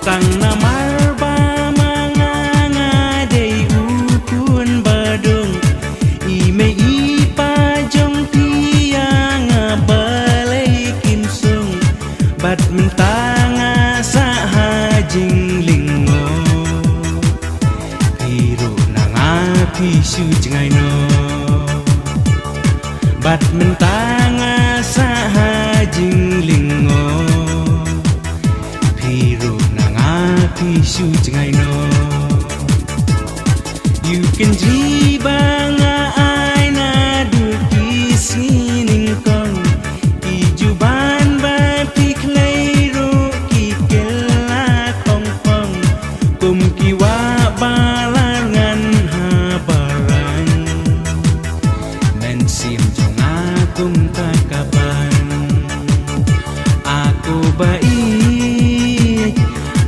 Tang namar ba manganga day ukun badung ime ipa jong tianga balay kinsung bat mentanga sa hajing lingo piru nanga pisu jengay no bat mentanga sa hajing lingo piru pisu jengay no you can jibang ay na duki sining kong ijuban ba piklay ro kikela kong kong kum kiwa balangan habaran men sim jong akong takapan aku baik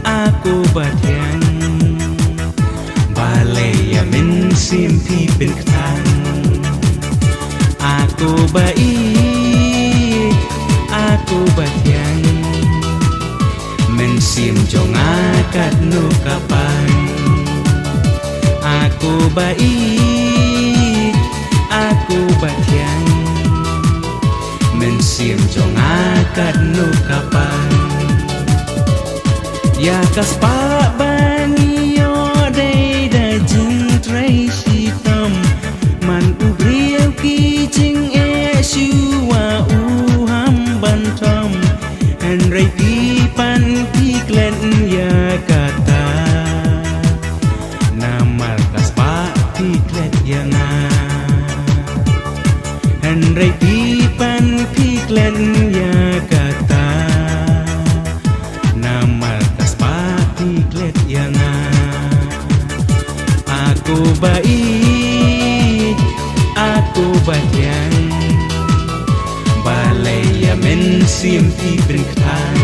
aku batian balaya min simpi pinkan aku baik aku batian men sim jong akat no kapan aku baik aku batian men sim jong akat no kapan ya kaspa bangiyo day da jing tray sitam man ubriel ki jing e siwa uham bantam and ray pipan piklen ya kata namar kaspa piklet yang and ray pipan piklen ya kata namar piklet yang aku baik aku batian balaya men simpi bengkang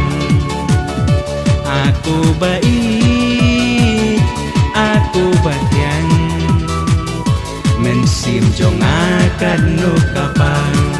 aku baik aku batian men sim jong akan no kapan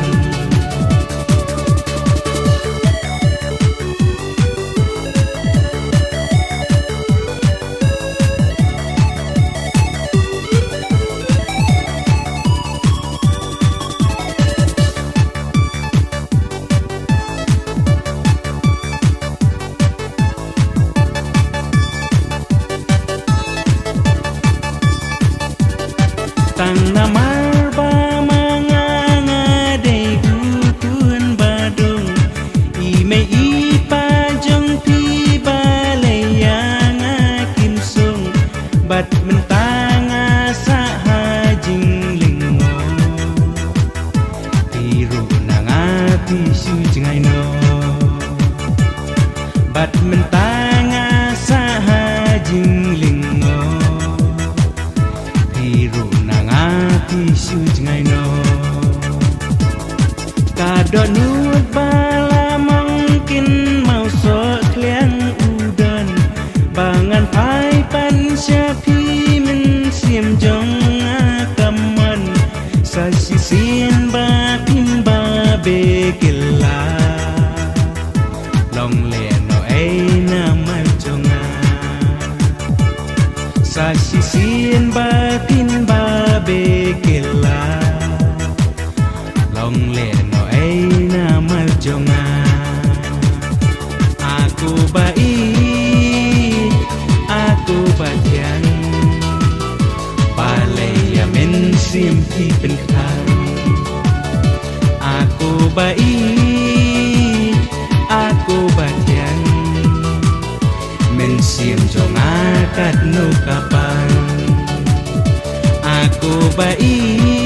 tang namar ba manganga day ukun badung ime ipa jong pi balayanga kimsung bat mentanga sa hajing lingo piru nanga pisu jengay no bat mentanga sa hajing lingo piru pisu jengay no kado nut bala mungkin mau so kliang udan bangan pai pan syapi men sim jong akaman sa sisin ba pin ba begila long le no ay na mal jonga sa sisin ba pin ba bekila long le no ay na maljonga aku baik aku batian balaya men simpi penkang aku baik aku batian men sim jong akat no kapan aku baik